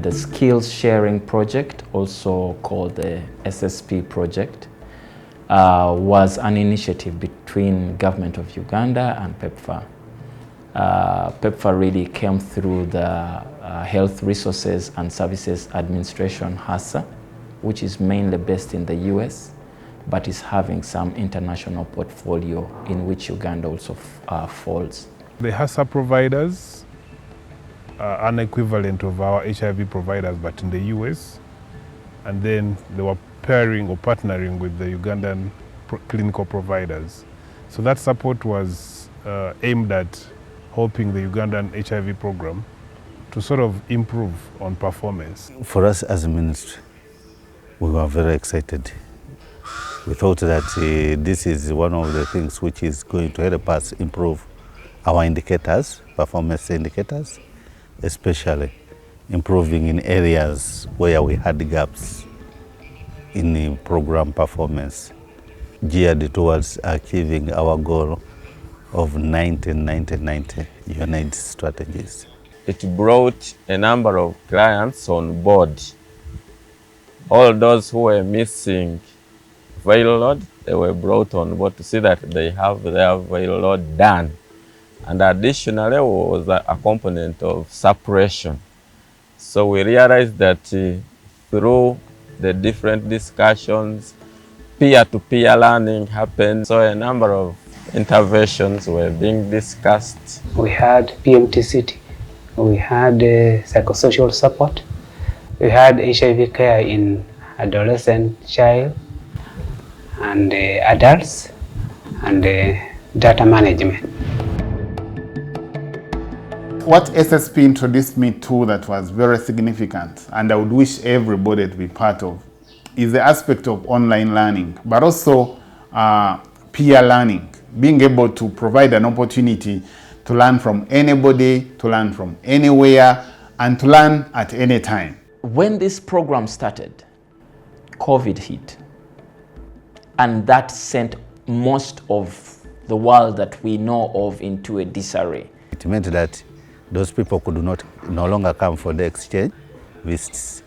the skills sharing project, also called the SSP project, was an initiative between government of Uganda and PEPFAR. PEPFAR really came through the Health Resources and Services Administration, HASA, which is mainly based in the US, but is having some international portfolio in which Uganda also falls. The HASA providers are an equivalent of our HIV providers, but in the US. And then they were pairing or partnering with the Ugandan clinical providers. So that support was aimed at helping the Ugandan HIV program to sort of improve on performance. For us as a ministry, we were very excited. We thought that this is one of the things which is going to help us improve our indicators, performance indicators, especially improving in areas where we had gaps in the program performance, geared towards achieving our goal of 90-90-90 unit strategies. It brought a number of clients on board. All those who were missing viral load, they were brought on board to see that they have their viral load done. And additionally was a component of suppression. So we realized that through the different discussions, peer-to-peer learning happened. So a number of interventions were being discussed. We had PMTCT, we had psychosocial support, we had HIV care in adolescent, child, and adults, and data management. What SSP introduced me to that was very significant, and I would wish everybody to be part of, is the aspect of online learning, but also peer learning, being able to provide an opportunity to learn from anybody, to learn from anywhere, and to learn at any time. When this program started, COVID hit, and that sent most of the world that we know of into a disarray. It meant that those people could no longer come for the exchange visits.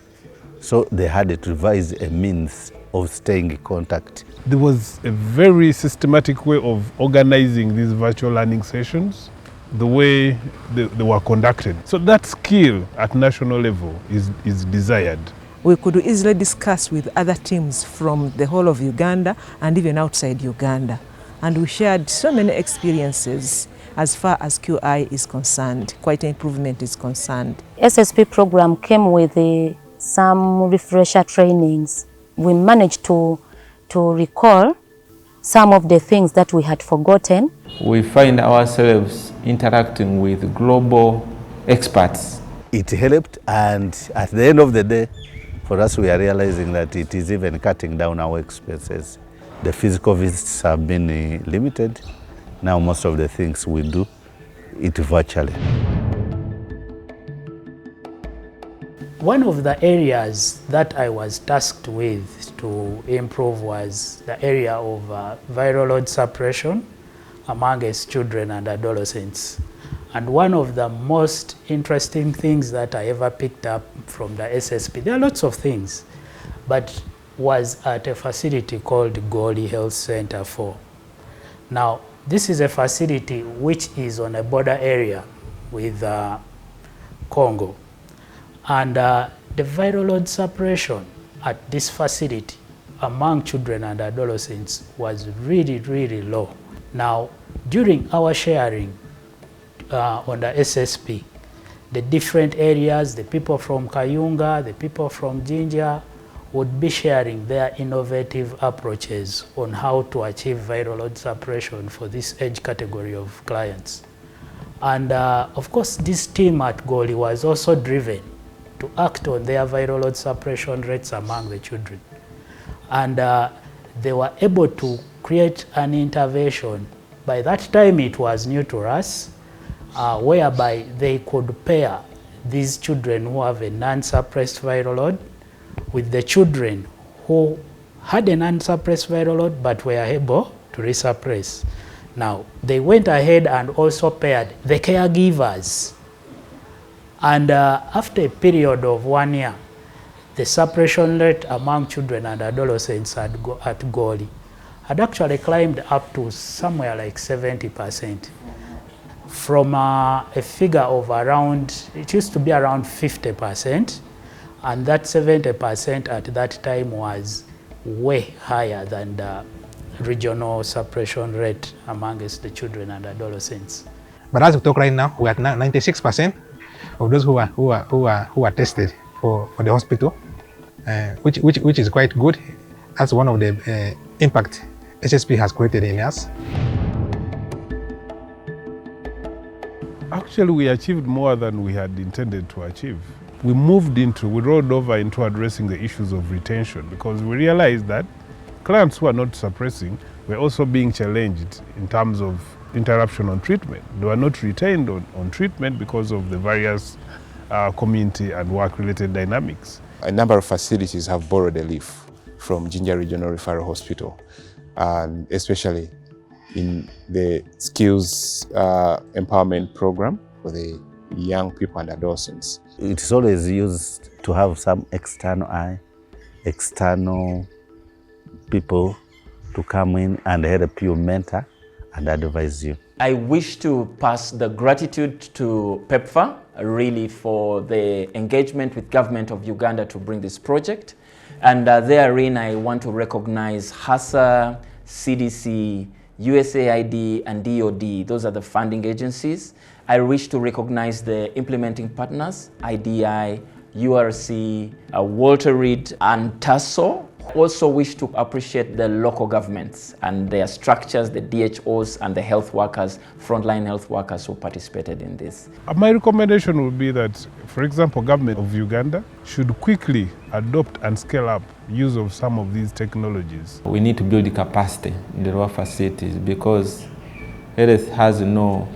So they had to devise a means of staying in contact. There was a very systematic way of organizing these virtual learning sessions, the way they were conducted. So that skill at national level is desired. We could easily discuss with other teams from the whole of Uganda and even outside Uganda. And we shared so many experiences as far as QI is concerned, quite improvement is concerned. SSP program came with some refresher trainings. We managed to recall some of the things that we had forgotten. We find ourselves interacting with global experts. It helped, and at the end of the day, for us, we are realizing that it is even cutting down our expenses. The physical visits have been limited. Now most of the things we do it virtually. One of the areas that I was tasked with to improve was the area of viral load suppression amongst children and adolescents. And one of the most interesting things that I ever picked up from the SSP, there are lots of things, but was at a facility called Goli Health Center 4. Now, this is a facility which is on a border area with Congo. And the viral load suppression at this facility among children and adolescents was really, really low. Now, during our sharing on the SSP, the different areas, the people from Kayunga, the people from Jinja, would be sharing their innovative approaches on how to achieve viral load suppression for this age category of clients. And of course, this team at Goli was also driven to act on their viral load suppression rates among the children. And they were able to create an intervention. By that time, it was new to us, whereby they could pair these children who have a non-suppressed viral load with the children who had an unsuppressed viral load but were able to resuppress. Now, they went ahead and also paired the caregivers And after a period of 1 year, the suppression rate among children and adolescents at Goli had actually climbed up to somewhere like 70%. From a figure of around, it used to be around 50%, and that 70% at that time was way higher than the regional suppression rate amongst the children and adolescents. But as we talk right now, we are at 96% of those who are tested for the hospital, which is quite good. That's one of the impact SSP has created in us. Actually, we achieved more than we had intended to achieve. We rolled over into addressing the issues of retention, because we realized that clients who are not suppressing were also being challenged in terms of interruption on treatment. They were not retained on treatment because of the various community and work-related dynamics. A number of facilities have borrowed a leaf from Jinja Regional Referral Hospital, and especially in the skills empowerment program for the young people and adolescents. It is always used to have some external eye, external people to come in and help you mentor and advise you. I wish to pass the gratitude to PEPFAR really for the engagement with government of Uganda to bring this project. And therein I want to recognize HASA, CDC, USAID and DOD. Those are the funding agencies. I wish to recognize the implementing partners, IDI, URC, Walter Reed and TASO. Also wish to appreciate the local governments and their structures, the DHOs and the health workers, frontline health workers who participated in this. My recommendation would be that, for example, government of Uganda should quickly adopt and scale up use of some of these technologies. We need to build the capacity in the rural facilities because health has no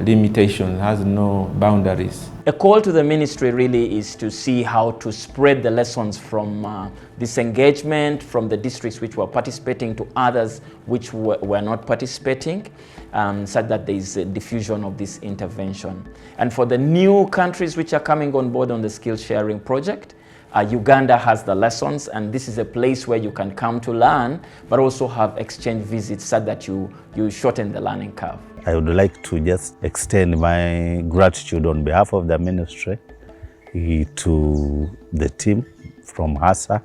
limitations, has no boundaries. A call to the ministry really is to see how to spread the lessons from this engagement from the districts which were participating to others which were not participating, such that there is a diffusion of this intervention. And for the new countries which are coming on board on the skill sharing project, Uganda has the lessons, and this is a place where you can come to learn, but also have exchange visits so that you shorten the learning curve. I would like to just extend my gratitude on behalf of the ministry to the team from HASA,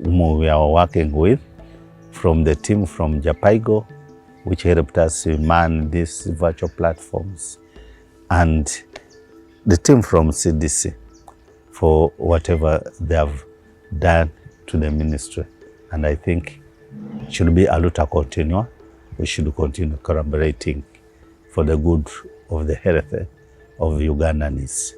whom we are working with, from the team from Japaigo, which helped us man these virtual platforms, and the team from CDC for whatever they have done to the ministry. And I think it should be a luta continua. We should continue collaborating for the good of the health of Ugandans.